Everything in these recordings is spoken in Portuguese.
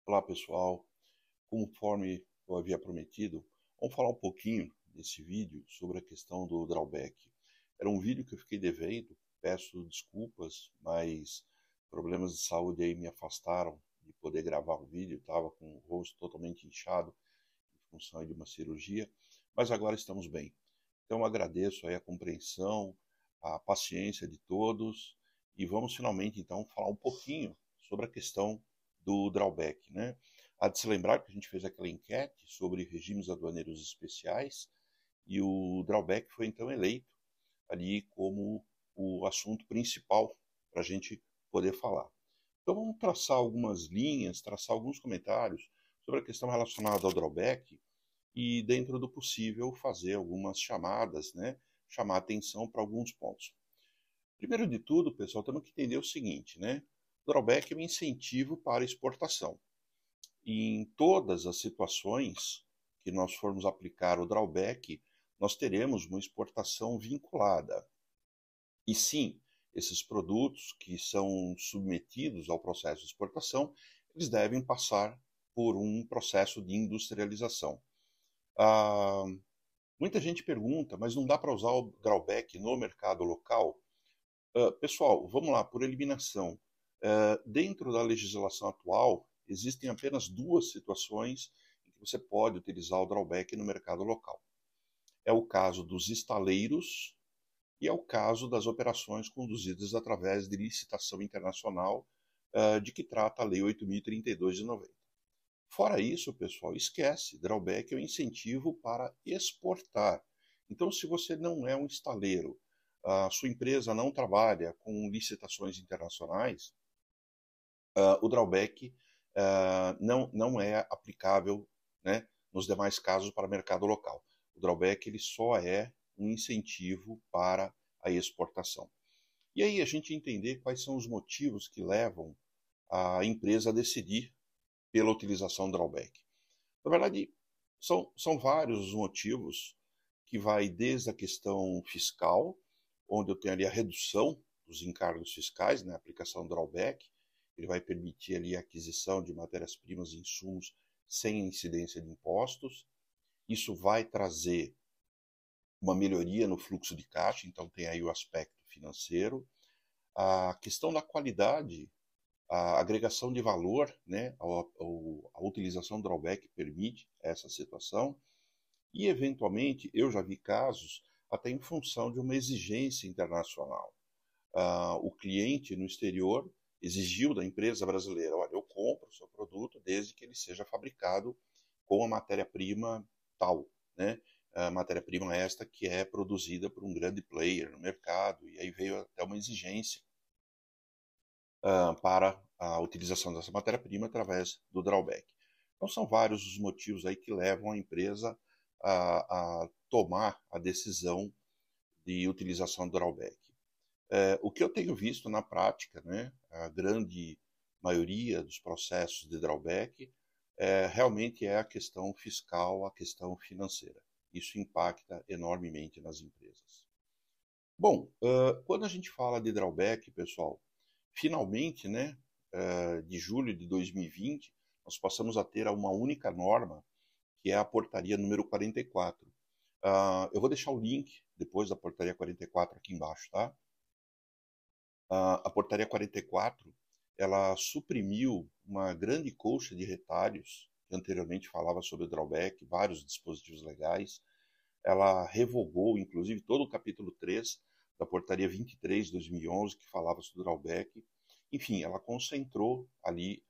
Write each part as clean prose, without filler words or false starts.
Olá pessoal, conforme eu havia prometido, vamos falar um pouquinho nesse vídeo sobre a questão do drawback. Era um vídeo que eu fiquei devendo, peço desculpas, mas problemas de saúde aí me afastaram de poder gravar o vídeo, estava com o rosto totalmente inchado em função aí de uma cirurgia, mas agora estamos bem. Então agradeço aí a compreensão, a paciência de todos e vamos finalmente então falar um pouquinho sobre a questão do drawback, né? Há de se lembrar que a gente fez aquela enquete sobre regimes aduaneiros especiais e o drawback foi então eleito ali como o assunto principal para a gente poder falar. Então vamos traçar algumas linhas, traçar alguns comentários sobre a questão relacionada ao drawback e, dentro do possível, fazer algumas chamadas, né? Chamar atenção para alguns pontos. Primeiro de tudo, pessoal, temos que entender o seguinte, né? O drawback é um incentivo para exportação. E em todas as situações que nós formos aplicar o drawback, nós teremos uma exportação vinculada. E sim, esses produtos que são submetidos ao processo de exportação, eles devem passar por um processo de industrialização. Ah, Muita gente pergunta, mas não dá para usar o drawback no mercado local? Pessoal, vamos lá, por eliminação. Dentro da legislação atual, existem apenas duas situações em que você pode utilizar o drawback no mercado local. É o caso dos estaleiros e é o caso das operações conduzidas através de licitação internacional, de que trata a Lei 8.032 de 90. Fora isso, pessoal, esquece, drawback é um incentivo para exportar. Então, se você não é um estaleiro, a sua empresa não trabalha com licitações internacionais, o drawback não é aplicável, né, nos demais casos para mercado local. O drawback ele só é um incentivo para a exportação. E aí a gente entender quais são os motivos que levam a empresa a decidir pela utilização do drawback. Na verdade, são vários os motivos, que vai desde a questão fiscal, onde eu tenho ali a redução dos encargos fiscais, né, a aplicação do drawback, ele vai permitir ali a aquisição de matérias-primas e insumos sem incidência de impostos. Isso vai trazer uma melhoria no fluxo de caixa, então tem aí o aspecto financeiro. A questão da qualidade, a agregação de valor, né, a utilização do drawback permite essa situação. E, eventualmente, eu já vi casos até em função de uma exigência internacional. O cliente no exterior exigiu da empresa brasileira: olha, eu compro o seu produto desde que ele seja fabricado com a matéria-prima tal, né? A matéria-prima esta que é produzida por um grande player no mercado, e aí veio até uma exigência para a utilização dessa matéria-prima através do drawback. Então são vários os motivos aí que levam a empresa a tomar a decisão de utilização do drawback. O que eu tenho visto na prática, né, a grande maioria dos processos de drawback realmente é a questão fiscal, a questão financeira. Isso impacta enormemente nas empresas. Bom, quando a gente fala de drawback, pessoal, finalmente, né, de julho de 2020, nós passamos a ter uma única norma, que é a portaria número 44. Eu vou deixar o link depois da portaria 44 aqui embaixo, tá? A portaria 44, ela suprimiu uma grande colcha de retalhos que anteriormente falava sobre o drawback, vários dispositivos legais. Ela revogou, inclusive, todo o capítulo 3 da portaria 23 de 2011, que falava sobre o drawback. Enfim, ela concentrou ali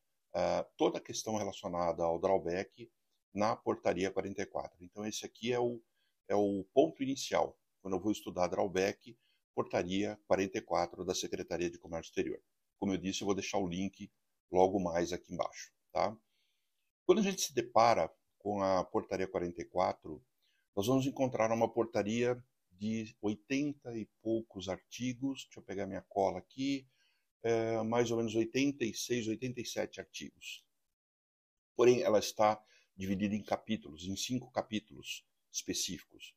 toda a questão relacionada ao drawback na portaria 44. Então, esse aqui é o ponto inicial. Quando eu vou estudar drawback, portaria 44 da Secretaria de Comércio Exterior. Como eu disse, eu vou deixar o link logo mais aqui embaixo. Tá? Quando a gente se depara com a portaria 44, nós vamos encontrar uma portaria de 80 e poucos artigos. Deixa eu pegar minha cola aqui. Mais ou menos 86, 87 artigos. Porém, ela está dividida em capítulos, em 5 capítulos específicos.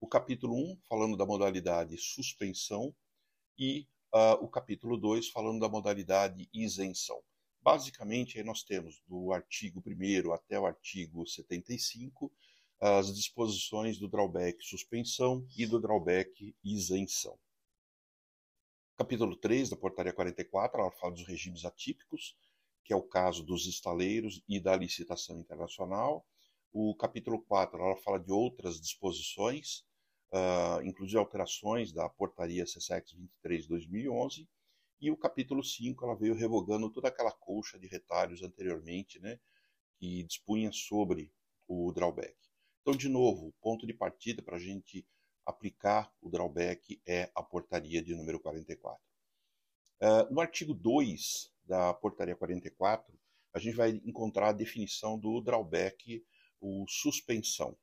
O capítulo 1, falando da modalidade suspensão, e o capítulo 2, falando da modalidade isenção. Basicamente, aí nós temos do artigo 1º até o artigo 75 as disposições do drawback suspensão e do drawback isenção. Capítulo 3 da portaria 44, ela fala dos regimes atípicos, que é o caso dos estaleiros e da licitação internacional. O capítulo 4, ela fala de outras disposições, inclusive alterações da portaria CSEX 23 de 2011. E o capítulo 5, ela veio revogando toda aquela colcha de retalhos anteriormente, né, que dispunha sobre o drawback. Então, de novo, o ponto de partida para a gente aplicar o drawback é a portaria de número 44. No artigo 2 da portaria 44, a gente vai encontrar a definição do drawback, o suspensão.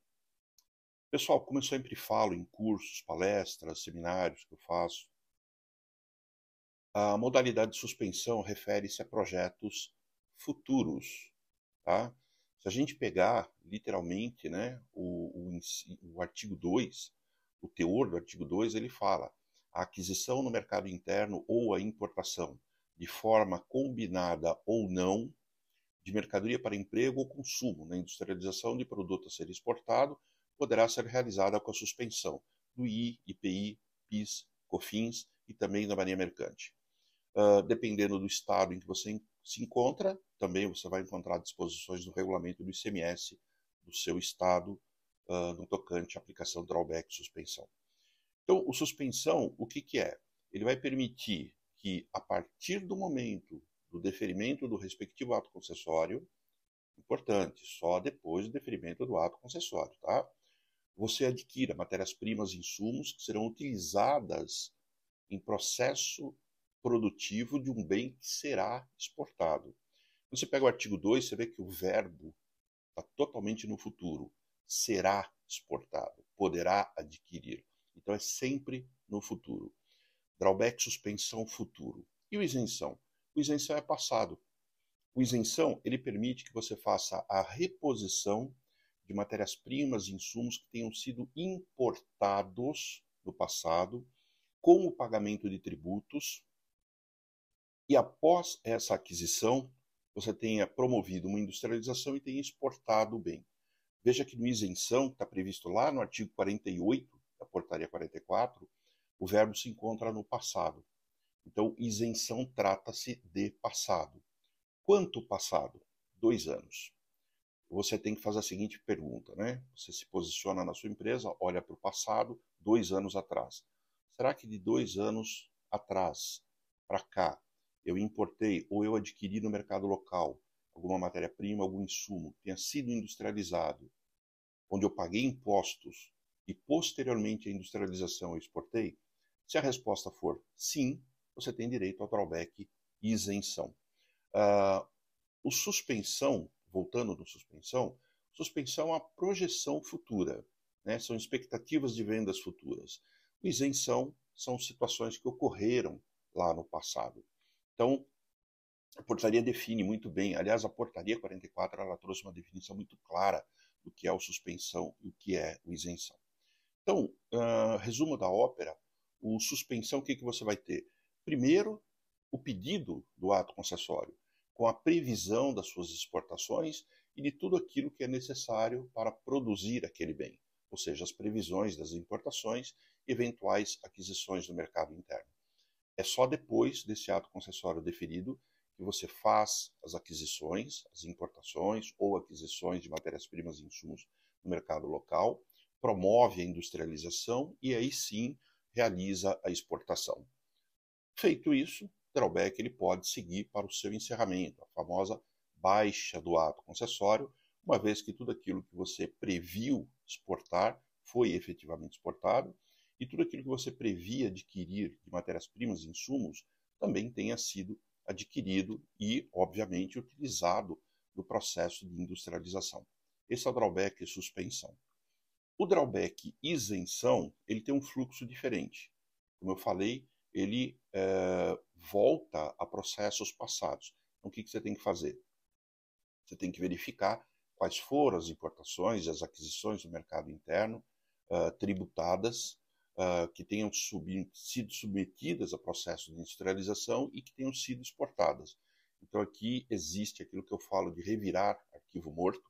Pessoal, como eu sempre falo em cursos, palestras, seminários que eu faço, a modalidade de suspensão refere-se a projetos futuros, tá? Se a gente pegar, literalmente, né, o artigo 2, o teor do artigo 2, ele fala a aquisição no mercado interno ou a importação, de forma combinada ou não, de mercadoria para emprego ou consumo, na industrialização de produto a ser exportado, poderá ser realizada com a suspensão do I, IPI, PIS, COFINS e também da Marinha Mercante. Dependendo do estado em que você se encontra, também você vai encontrar disposições no regulamento do ICMS do seu estado no tocante à aplicação do drawback suspensão. Então, o suspensão, o que é? Ele vai permitir que, a partir do momento do deferimento do respectivo ato concessório, importante, só depois do deferimento do ato concessório, tá? Você adquira matérias-primas e insumos que serão utilizadas em processo produtivo de um bem que será exportado. Quando você pega o artigo 2, você vê que o verbo está totalmente no futuro. Será exportado, poderá adquirir. Então é sempre no futuro. Drawback, suspensão, futuro. E o isenção? O isenção é passado. O isenção, ele permite que você faça a reposição de matérias-primas e insumos que tenham sido importados no passado com o pagamento de tributos, e após essa aquisição, você tenha promovido uma industrialização e tenha exportado o bem. Veja que no isenção, que está previsto lá no artigo 48 da portaria 44, o verbo se encontra no passado. Então, isenção trata-se de passado. Quanto passado? 2 anos. Você tem que fazer a seguinte pergunta, né? Você se posiciona na sua empresa, olha para o passado, 2 anos atrás. Será que de 2 anos atrás para cá, eu importei ou eu adquiri no mercado local alguma matéria-prima, algum insumo que tenha sido industrializado, onde eu paguei impostos e posteriormente a industrialização eu exportei? Se a resposta for sim, você tem direito ao drawback isenção. O suspensão, voltando no suspensão, suspensão é uma projeção futura, né? São expectativas de vendas futuras. O isenção são situações que ocorreram lá no passado. Então, a portaria define muito bem, aliás, a portaria 44 ela trouxe uma definição muito clara do que é o suspensão e o que é o isenção. Então, resumo da ópera, o suspensão, o que você vai ter? Primeiro, o pedido do ato concessório, com a previsão das suas exportações e de tudo aquilo que é necessário para produzir aquele bem, ou seja, as previsões das importações e eventuais aquisições no mercado interno. É só depois desse ato concessório deferido que você faz as aquisições, as importações ou aquisições de matérias-primas e insumos no mercado local, promove a industrialização e aí sim realiza a exportação. Feito isso, o drawback ele pode seguir para o seu encerramento, a famosa baixa do ato concessório, uma vez que tudo aquilo que você previu exportar foi efetivamente exportado e tudo aquilo que você previa adquirir de matérias-primas e insumos também tenha sido adquirido e, obviamente, utilizado no processo de industrialização. Esse é o drawback e suspensão. O drawback isenção, ele tem um fluxo diferente. Como eu falei, ele volta a processos passados. Então, o que você tem que fazer? Você tem que verificar quais foram as importações e as aquisições do mercado interno tributadas, que tenham sido submetidas a processo de industrialização e que tenham sido exportadas. Então aqui existe aquilo que eu falo de revirar arquivo morto,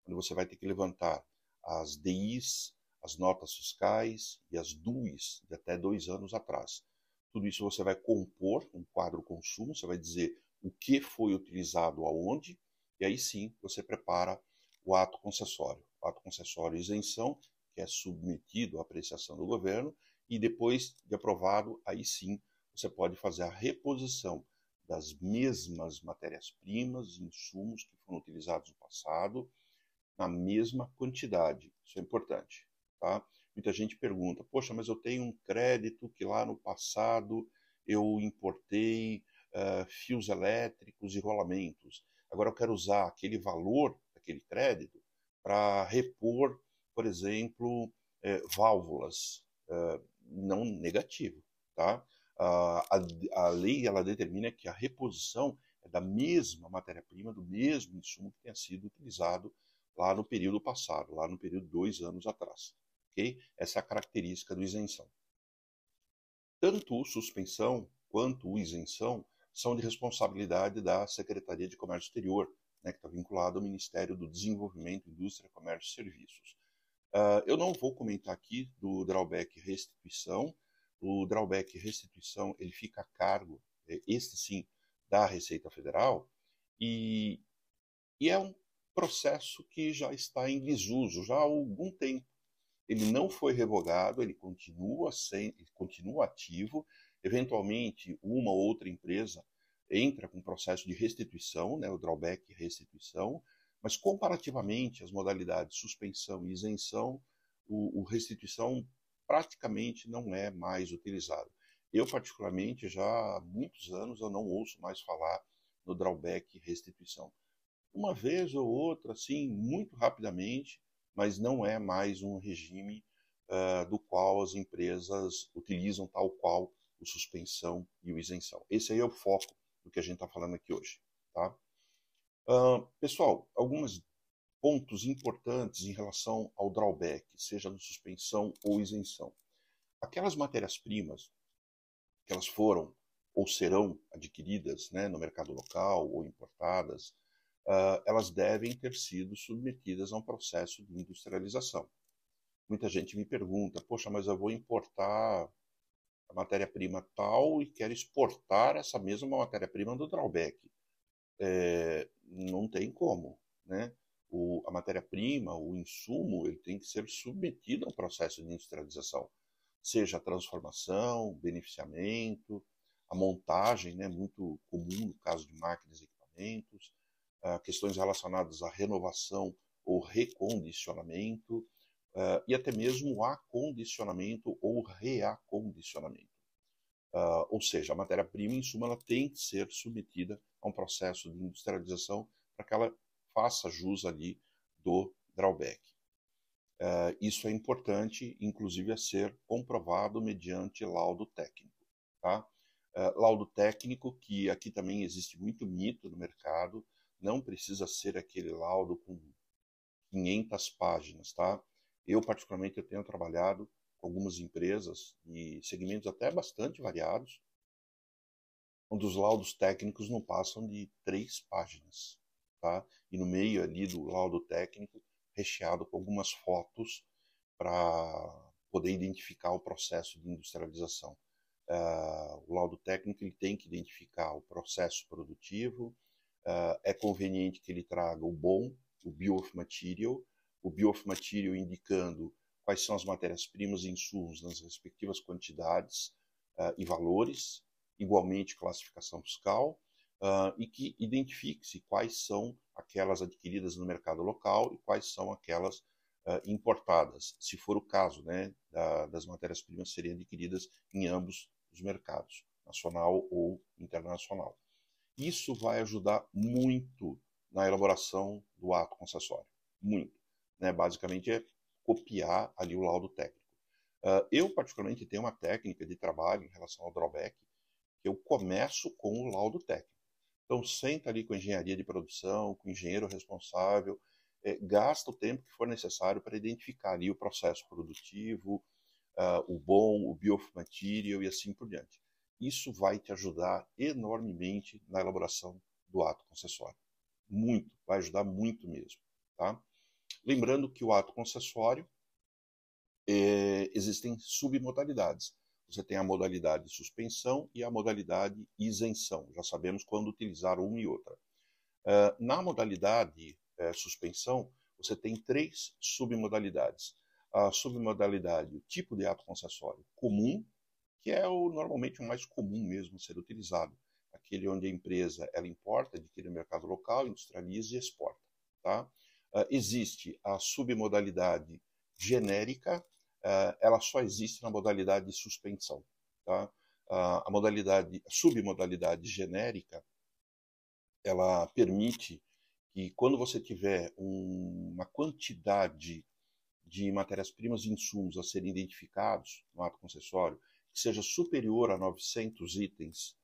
onde você vai ter que levantar as DIs, as notas fiscais e as DUIs de até 2 anos atrás. Tudo isso você vai compor um quadro consumo, você vai dizer o que foi utilizado aonde, e aí sim você prepara o ato concessório. O ato concessório isenção, que é submetido à apreciação do governo, e depois de aprovado, aí sim você pode fazer a reposição das mesmas matérias-primas, insumos que foram utilizados no passado, na mesma quantidade. Isso é importante, tá? Muita gente pergunta, poxa, mas eu tenho um crédito que lá no passado eu importei fios elétricos e rolamentos. Agora eu quero usar aquele valor daquele crédito para repor, por exemplo, válvulas. Não negativo, tá? A lei ela determina que a reposição é da mesma matéria-prima, do mesmo insumo que tenha sido utilizado lá no período passado, lá no período de 2 anos atrás. Okay? Essa é a característica do isenção. Tanto o suspensão quanto o isenção são de responsabilidade da Secretaria de Comércio Exterior, né, que está vinculado ao Ministério do Desenvolvimento, Indústria, Comércio e Serviços. Eu não vou comentar aqui do drawback restituição. O drawback restituição ele fica a cargo, este sim, da Receita Federal, e é um processo que já está em desuso já há algum tempo. Ele não foi revogado, ele continua ativo. Eventualmente, uma ou outra empresa entra com processo de restituição, né, o drawback restituição, mas comparativamente às modalidades suspensão e isenção, o restituição praticamente não é mais utilizado. Eu, particularmente, já há muitos anos eu não ouço mais falar no drawback restituição. Uma vez ou outra, assim, muito rapidamente, mas não é mais um regime do qual as empresas utilizam tal qual o suspensão e o isenção. Esse aí é o foco do que a gente está falando aqui hoje. Tá? Pessoal, alguns pontos importantes em relação ao drawback, seja no suspensão ou isenção. Aquelas matérias-primas que elas foram ou serão adquiridas, né, no mercado local ou importadas, elas devem ter sido submetidas a um processo de industrialização. Muita gente me pergunta, poxa, mas eu vou importar a matéria-prima tal e quero exportar essa mesma matéria-prima do drawback. Não tem como, né? A matéria-prima, o insumo, ele tem que ser submetido a um processo de industrialização, seja a transformação, beneficiamento, a montagem, né, muito comum no caso de máquinas e equipamentos, questões relacionadas à renovação ou recondicionamento, e até mesmo o acondicionamento ou reacondicionamento. Ou seja, a matéria-prima, em suma, ela tem que ser submetida a um processo de industrialização para que ela faça jus ali do drawback. Isso é importante, inclusive, a ser comprovado mediante laudo técnico. Tá? Laudo técnico, que aqui também existe muito mito no mercado, não precisa ser aquele laudo com 500 páginas, tá? Eu, particularmente, eu tenho trabalhado com algumas empresas de segmentos até bastante variados, onde os laudos técnicos não passam de 3 páginas, tá? E no meio ali do laudo técnico, recheado com algumas fotos para poder identificar o processo de industrialização. O laudo técnico ele tem que identificar o processo produtivo, é conveniente que ele traga o BOM, o Bill of Material, indicando quais são as matérias-primas e insumos nas respectivas quantidades e valores, igualmente classificação fiscal, e que identifique-se quais são aquelas adquiridas no mercado local e quais são aquelas importadas, se for o caso, né, das matérias-primas serem adquiridas em ambos os mercados, nacional ou internacional. Isso vai ajudar muito na elaboração do ato concessório, muito. Né? Basicamente é copiar ali o laudo técnico. Eu, particularmente, tenho uma técnica de trabalho em relação ao drawback, que eu começo com o laudo técnico. Então, senta ali com a engenharia de produção, com o engenheiro responsável, gasta o tempo que for necessário para identificar ali o processo produtivo, o BOM, o Bill of Material e assim por diante. Isso vai te ajudar enormemente na elaboração do ato concessório. Muito, vai ajudar muito mesmo. Tá? Lembrando que o ato concessório existem submodalidades. Você tem a modalidade suspensão e a modalidade isenção. Já sabemos quando utilizar uma e outra. Na modalidade suspensão, você tem 3 submodalidades. A submodalidade, o tipo de ato concessório comum, que é normalmente o mais comum mesmo a ser utilizado. Aquele onde a empresa ela importa, adquire no mercado local, industrializa e exporta. Tá? Existe a submodalidade genérica, ela só existe na modalidade de suspensão. Tá? A submodalidade genérica, ela permite que quando você tiver uma quantidade de matérias-primas e insumos a serem identificados no ato concessório, que seja superior a 900 itens,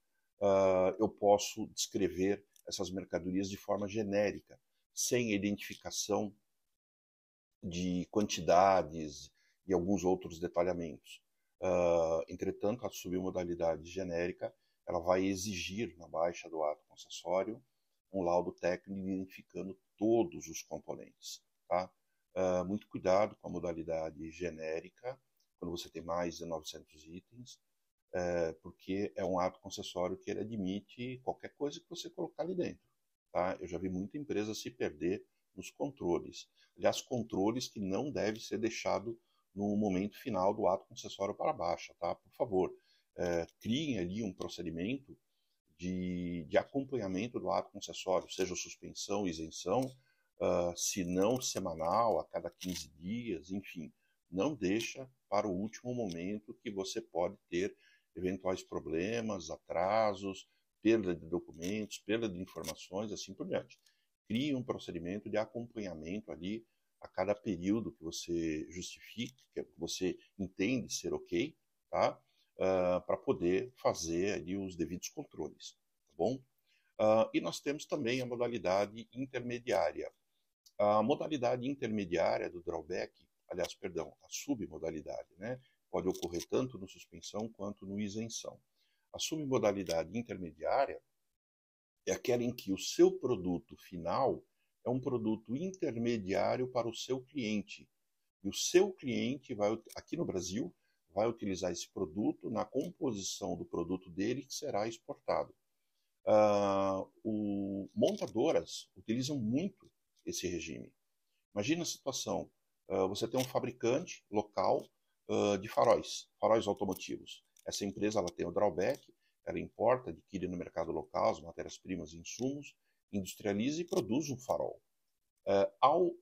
eu posso descrever essas mercadorias de forma genérica, sem identificação de quantidades e alguns outros detalhamentos. Entretanto, a submodalidade genérica ela vai exigir, na baixa do ato concessório, um laudo técnico identificando todos os componentes. Tá? Muito cuidado com a modalidade genérica, quando você tem mais de 900 itens, porque é um ato concessório que ele admite qualquer coisa que você colocar ali dentro. Tá? Eu já vi muita empresa se perder nos controles. Aliás, controles que não devem ser deixados no momento final do ato concessório para baixa. Tá? Por favor, criem ali um procedimento de acompanhamento do ato concessório, seja suspensão, isenção, se não semanal, a cada 15 dias, enfim. Não deixa para o último momento que você pode ter eventuais problemas, atrasos, perda de documentos, perda de informações, assim por diante. Crie um procedimento de acompanhamento ali a cada período que você justifique, que você entende ser ok, tá? Para poder fazer ali os devidos controles, tá bom? E nós temos também a modalidade intermediária. A modalidade intermediária do drawback, aliás, perdão, a submodalidade, né? Pode ocorrer tanto no suspensão quanto no isenção. A submodalidade intermediária é aquela em que o seu produto final é um produto intermediário para o seu cliente. E o seu cliente vai, aqui no Brasil, vai utilizar esse produto na composição do produto dele que será exportado. Montadoras utilizam muito esse regime. Imagina a situação, você tem um fabricante local de faróis automotivos. Essa empresa ela tem o drawback, ela importa, adquire no mercado local as matérias-primas e insumos, industrializa e produz um farol. Ao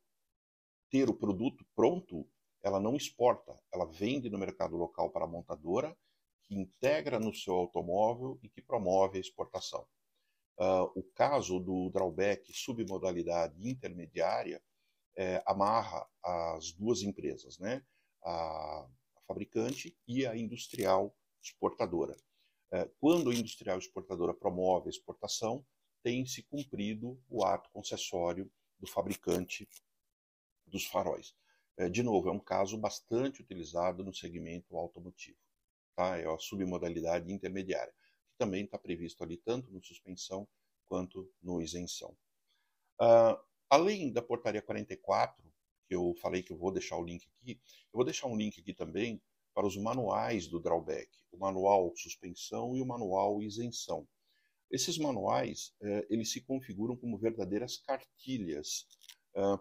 ter o produto pronto, ela não exporta, ela vende no mercado local para a montadora, que integra no seu automóvel e que promove a exportação. O caso do drawback submodalidade intermediária amarra as duas empresas, né? A fabricante e a industrial exportadora. Quando a industrial exportadora promove a exportação, tem-se cumprido o ato concessório do fabricante dos faróis. De novo, é um caso bastante utilizado no segmento automotivo. Tá? É a submodalidade intermediária, que também está previsto ali tanto no suspensão quanto no isenção. Além da portaria 44, que eu falei que eu vou deixar o link aqui, eu vou deixar um link aqui também para os manuais do drawback, o manual suspensão e o manual isenção. Esses manuais, eles se configuram como verdadeiras cartilhas.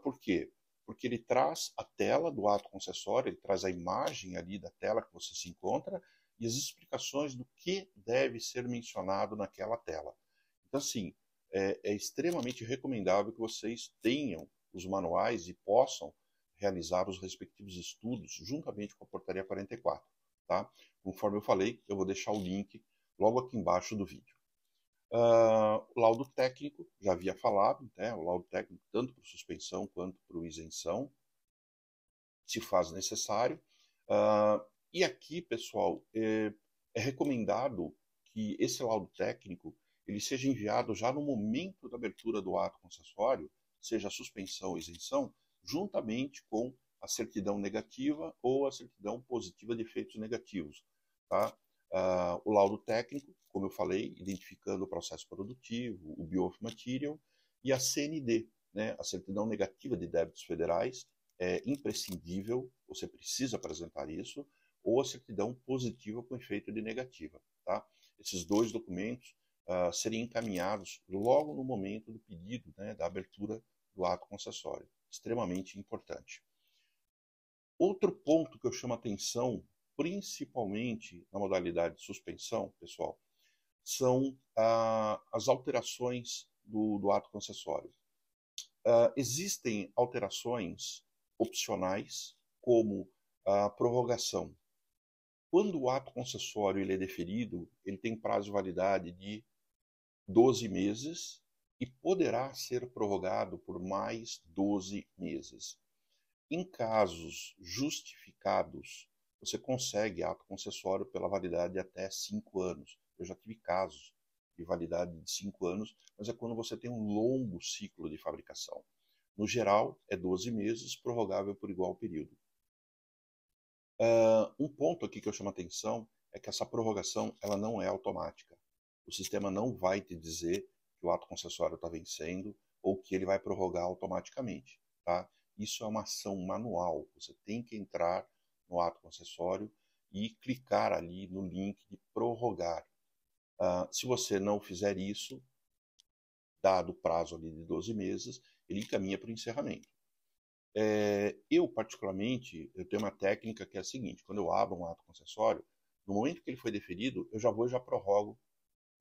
Por quê? Porque ele traz a tela do ato concessório, ele traz a imagem ali da tela que você se encontra e as explicações do que deve ser mencionado naquela tela. Então, assim, é extremamente recomendável que vocês tenham os manuais e possam realizar os respectivos estudos juntamente com a portaria 44. Tá? Conforme eu falei, eu vou deixar o link logo aqui embaixo do vídeo. O laudo técnico, já havia falado, né? O laudo técnico tanto para suspensão quanto para isenção, se faz necessário. E aqui, pessoal, é recomendado que esse laudo técnico ele seja enviado já no momento da abertura do ato concessório, seja a suspensão ou isenção, juntamente com a certidão negativa ou a certidão positiva de efeitos negativos. Tá? O laudo técnico como eu falei, identificando o processo produtivo, o Bill of Material e a CND, né, a certidão negativa de débitos federais, é imprescindível, você precisa apresentar isso, ou a certidão positiva com efeito de negativa. Tá? Esses dois documentos seriam encaminhados logo no momento do pedido, né, da abertura do ato concessório. Extremamente importante. Outro ponto que eu chamo a atenção, principalmente na modalidade de suspensão, pessoal, são as alterações do ato concessório. Existem alterações opcionais, como a prorrogação. Quando o ato concessório ele é deferido, ele tem prazo de validade de 12 meses e poderá ser prorrogado por mais 12 meses. Em casos justificados, você consegue ato concessório pela validade de até 5 anos. Eu já tive casos de validade de 5 anos, mas é quando você tem um longo ciclo de fabricação. No geral, é 12 meses, prorrogável por igual período. Um ponto aqui que eu chamo a atenção é que essa prorrogação ela não é automática. O sistema não vai te dizer que o ato concessório está vencendo ou que ele vai prorrogar automaticamente. Tá? Isso é uma ação manual. Você tem que entrar no ato concessório e clicar ali no link de prorrogar. Se você não fizer isso, dado o prazo ali de 12 meses, ele encaminha para o encerramento. Eu, particularmente, eu tenho uma técnica que é a seguinte: quando eu abro um ato concessório, no momento que ele foi deferido, eu já vou e já prorrogo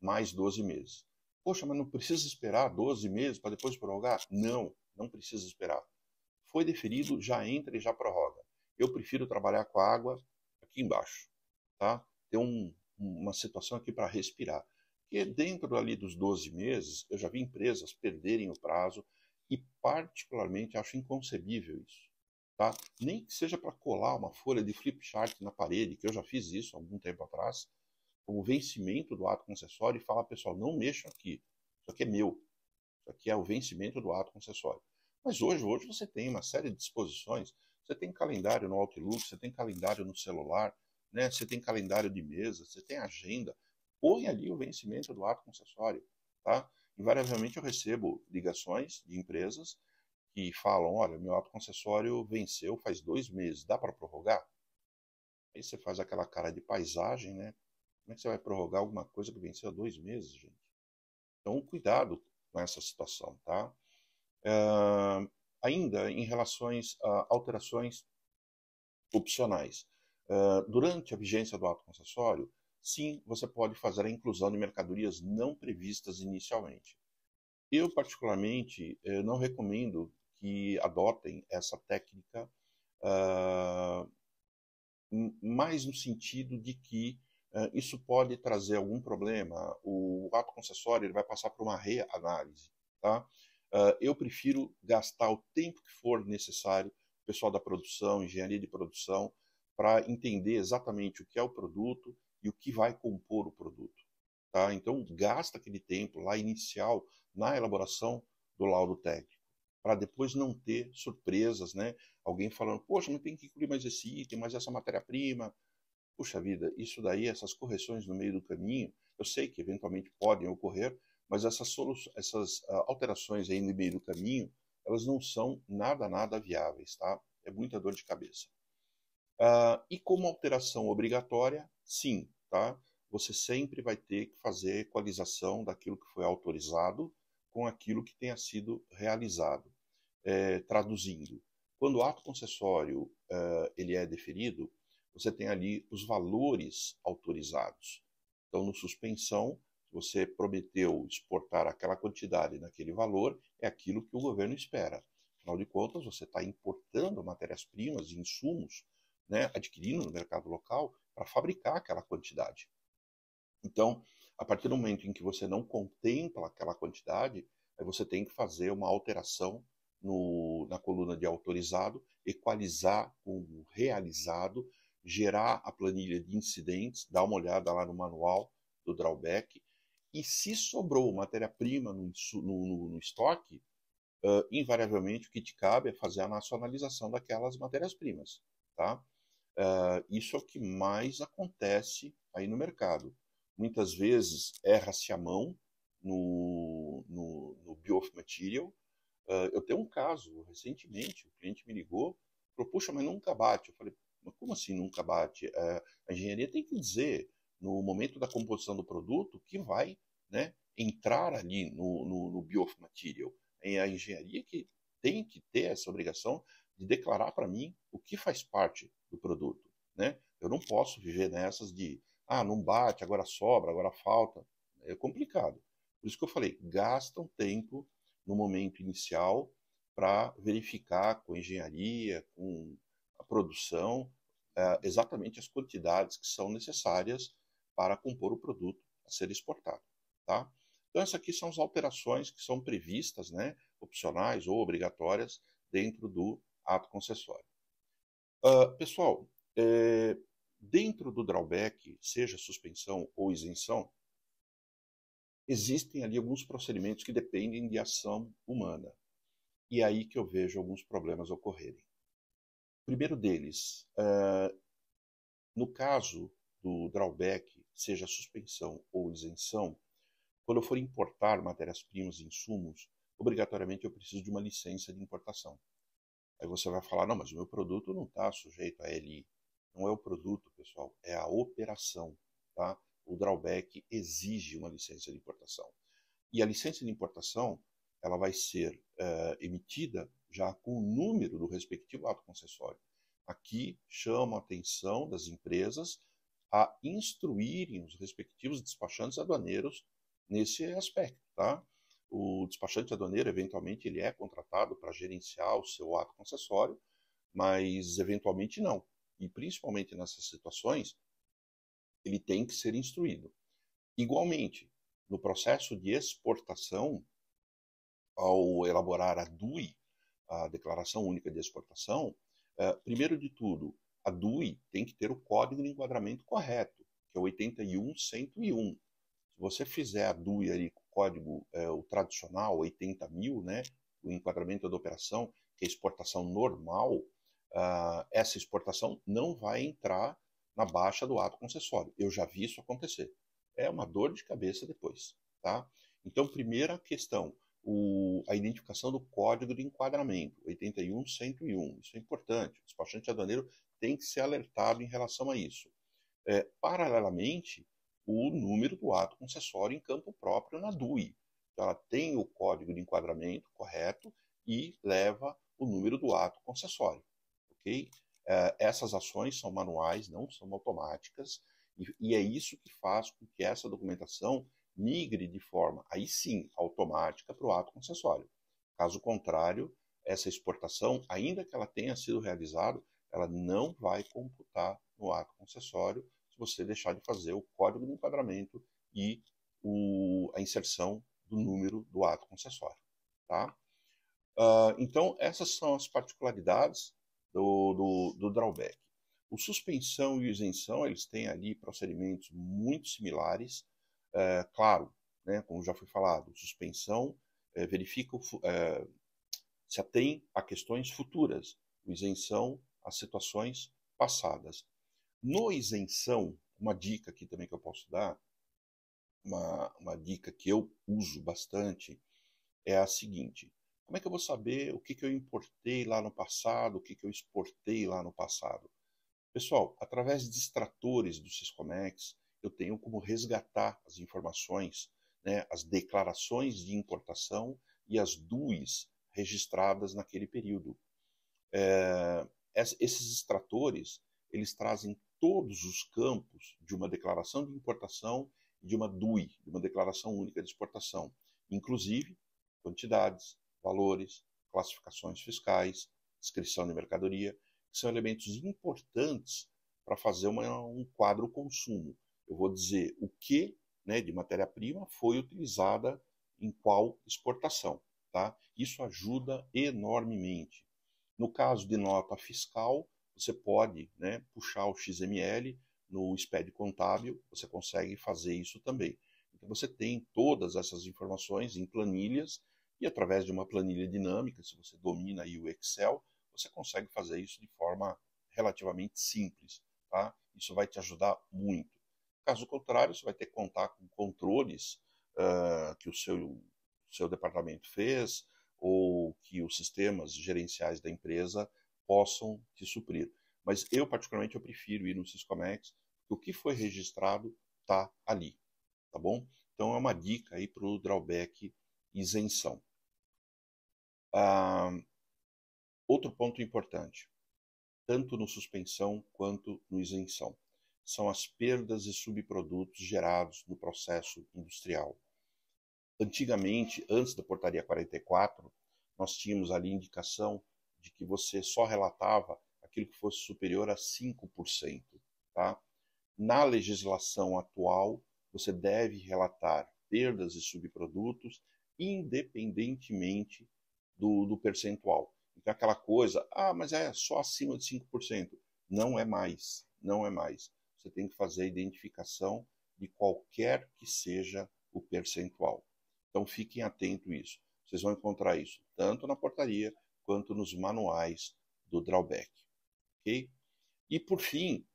mais 12 meses. Poxa, mas não precisa esperar 12 meses para depois prorrogar? Não, não precisa esperar. Foi deferido, já entra e já prorroga. Eu prefiro trabalhar com a água aqui embaixo, tá? Ter uma situação aqui para respirar. Porque dentro ali dos 12 meses, eu já vi empresas perderem o prazo e particularmente acho inconcebível isso, tá? Nem que seja para colar uma folha de flip chart na parede, que eu já fiz isso há algum tempo atrás, como vencimento do ato concessório e falar, pessoal, não mexam aqui, isso aqui é meu, isso aqui é o vencimento do ato concessório. Mas hoje você tem uma série de disposições, você tem calendário no Outlook, você tem calendário no celular, né? Você tem calendário de mesa, você tem agenda, põe ali o vencimento do ato concessório, tá? Invariavelmente eu recebo ligações de empresas que falam, olha, meu ato concessório venceu faz 2 meses, dá para prorrogar? Aí você faz aquela cara de paisagem, né? Como é que você vai prorrogar alguma coisa que venceu há 2 meses, gente? Então, cuidado com essa situação, tá? Ainda em relações a alterações opcionais. Durante a vigência do ato concessório, sim, você pode fazer a inclusão de mercadorias não previstas inicialmente. Eu, particularmente, não recomendo que adotem essa técnica, mais no sentido de que isso pode trazer algum problema. O ato concessório ele vai passar por uma reanálise. Tá? Eu prefiro gastar o tempo que for necessário, o pessoal da produção, engenharia de produção, para entender exatamente o que é o produto e o que vai compor o produto. Tá? Então, gasta aquele tempo lá inicial na elaboração do laudo técnico, para depois não ter surpresas, né? Alguém falando, poxa, não tem que incluir mais esse item, mais essa matéria-prima. Puxa vida, isso daí, essas correções no meio do caminho, eu sei que eventualmente podem ocorrer, mas essas alterações aí no meio do caminho, elas não são nada viáveis, tá? É muita dor de cabeça. E como alteração obrigatória, sim, tá? Você sempre vai ter que fazer equalização daquilo que foi autorizado com aquilo que tenha sido realizado. Traduzindo, quando o ato concessório ele é deferido, você tem ali os valores autorizados. Então, no suspensão, você prometeu exportar aquela quantidade naquele valor, é aquilo que o governo espera. Afinal de contas, você está importando matérias-primas e insumos, né, adquirindo no mercado local para fabricar aquela quantidade. Então, a partir do momento em que você não contempla aquela quantidade, aí você tem que fazer uma alteração na coluna de autorizado, equalizar com o realizado, gerar a planilha de incidentes, dar uma olhada lá no manual do drawback, e se sobrou matéria-prima no estoque, invariavelmente o que te cabe é fazer a nacionalização daquelas matérias-primas. Tá? Isso é o que mais acontece aí no mercado. muitas vezes erra-se a mão no bill of material. Eu tenho um caso, recentemente, o cliente me ligou, falou, puxa, mas nunca bate. Eu falei, mas como assim nunca bate? A engenharia tem que dizer, no momento da composição do produto, que vai, né, entrar ali no bill of material. É a engenharia que tem que ter essa obrigação de declarar para mim o que faz parte do produto, né? Eu não posso viver nessas de, não bate, agora sobra, agora falta. É complicado. Por isso que eu falei, gastam tempo no momento inicial para verificar com a engenharia, com a produção, exatamente as quantidades que são necessárias para compor o produto a ser exportado. Tá? Então, essas aqui são as alterações que são previstas, né, opcionais ou obrigatórias, dentro do ato concessório. Pessoal, dentro do drawback, seja suspensão ou isenção, existem ali alguns procedimentos que dependem de ação humana. E é aí que eu vejo alguns problemas ocorrerem. O primeiro deles, no caso do drawback, seja suspensão ou isenção, quando eu for importar matérias-primas e insumos, obrigatoriamente eu preciso de uma licença de importação. Aí você vai falar, não, mas o meu produto não está sujeito a LI. Não é o produto, pessoal, é a operação. Tá? O drawback exige uma licença de importação. E a licença de importação ela vai ser emitida já com o número do respectivo ato concessório. Aqui chamo a atenção das empresas a instruírem os respectivos despachantes aduaneiros nesse aspecto. Tá? O despachante aduaneiro, eventualmente, ele é contratado para gerenciar o seu ato concessório, mas eventualmente não. E principalmente nessas situações, ele tem que ser instruído. Igualmente, no processo de exportação, ao elaborar a DUI, a Declaração Única de Exportação, primeiro de tudo, a DUI tem que ter o código de enquadramento correto, que é o 81101. Se você fizer a DUI ali com o código, o tradicional, 80.000, né, o enquadramento da operação, que é exportação normal, essa exportação não vai entrar na baixa do ato concessório. Eu já vi isso acontecer. É uma dor de cabeça depois. Tá? Então, primeira questão, a identificação do código de enquadramento, 81101. Isso é importante. O despachante aduaneiro tem que ser alertado em relação a isso. Paralelamente, o número do ato concessório em campo próprio na DUI. Então, ela tem o código de enquadramento correto e leva o número do ato concessório. Okay? Essas ações são manuais, não são automáticas, e é isso que faz com que essa documentação migre de forma, aí sim, automática para o ato concessório. Caso contrário, essa exportação, ainda que ela tenha sido realizada, ela não vai computar no ato concessório se você deixar de fazer o código de enquadramento e a inserção do número do ato concessório. Tá? Então, essas são as particularidades do drawback. O suspensão e o isenção, eles têm ali procedimentos muito similares. Claro, né, como já foi falado, suspensão verifica se atém a questões futuras, o isenção a situações passadas. No isenção, uma dica aqui também que eu posso dar, uma dica que eu uso bastante, é a seguinte: como é que eu vou saber o que eu importei lá no passado, o que eu exportei lá no passado? Pessoal, através de extratores do Syscomex, eu tenho como resgatar as informações, né, as declarações de importação e as DUIs registradas naquele período. Esses extratores, eles trazem todos os campos de uma declaração de importação e de uma DUI, de uma declaração única de exportação, inclusive quantidades, valores, classificações fiscais, descrição de mercadoria, que são elementos importantes para fazer um quadro consumo. Eu vou dizer o que, né, de matéria-prima foi utilizada em qual exportação. Tá? Isso ajuda enormemente. No caso de nota fiscal, você pode, né, puxar o XML no SPED contábil, você consegue fazer isso também. Então você tem todas essas informações em planilhas e através de uma planilha dinâmica, se você domina aí o Excel, você consegue fazer isso de forma relativamente simples. Tá? Isso vai te ajudar muito. Caso contrário, você vai ter que contar com controles que o seu departamento fez ou que os sistemas gerenciais da empresa possam te suprir. Mas eu, particularmente, eu prefiro ir no Syscomex, porque o que foi registrado está ali, tá bom? Então é uma dica aí para o drawback isenção. Outro ponto importante, tanto no suspensão quanto no isenção, são as perdas e subprodutos gerados no processo industrial. Antigamente, antes da portaria 44, nós tínhamos ali indicação de que você só relatava aquilo que fosse superior a 5%. Tá? Na legislação atual, você deve relatar perdas e subprodutos independentemente do percentual. Então, aquela coisa, mas é só acima de 5%. Não é mais, não é mais. Você tem que fazer a identificação de qualquer que seja o percentual. Então, fiquem atentos a isso. Vocês vão encontrar isso tanto na portaria quanto nos manuais do drawback. Ok? E por fim,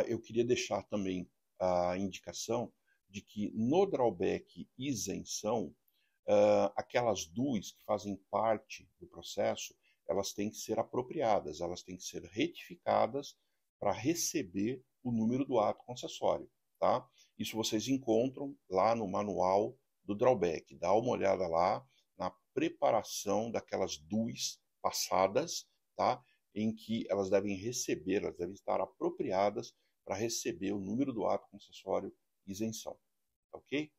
eu queria deixar também a indicação de que no drawback isenção, aquelas duas que fazem parte do processo, elas têm que ser apropriadas, elas têm que ser retificadas para receber o número do ato concessório. Tá? Isso vocês encontram lá no manual do drawback. Dá uma olhada lá na preparação daquelas duas passadas, tá? Em que elas devem receber, elas devem estar apropriadas para receber o número do ato concessório isenção. Ok?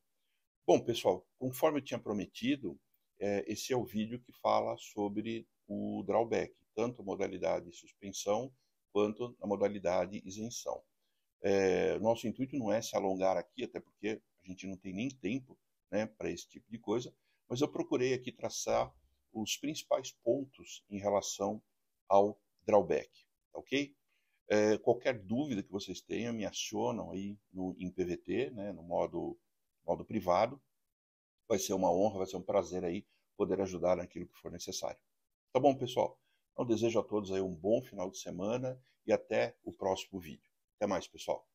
Bom, pessoal, conforme eu tinha prometido, esse é o vídeo que fala sobre o drawback, tanto a modalidade suspensão quanto a modalidade isenção. Nosso intuito não é se alongar aqui, até porque a gente não tem nem tempo, né, para esse tipo de coisa, mas eu procurei aqui traçar os principais pontos em relação ao drawback, ok? Qualquer dúvida que vocês tenham, me acionam aí em PVT, né, no modo privado. Vai ser uma honra, vai ser um prazer aí poder ajudar naquilo que for necessário. Tá bom, pessoal? Então desejo a todos aí um bom final de semana e até o próximo vídeo. Até mais, pessoal.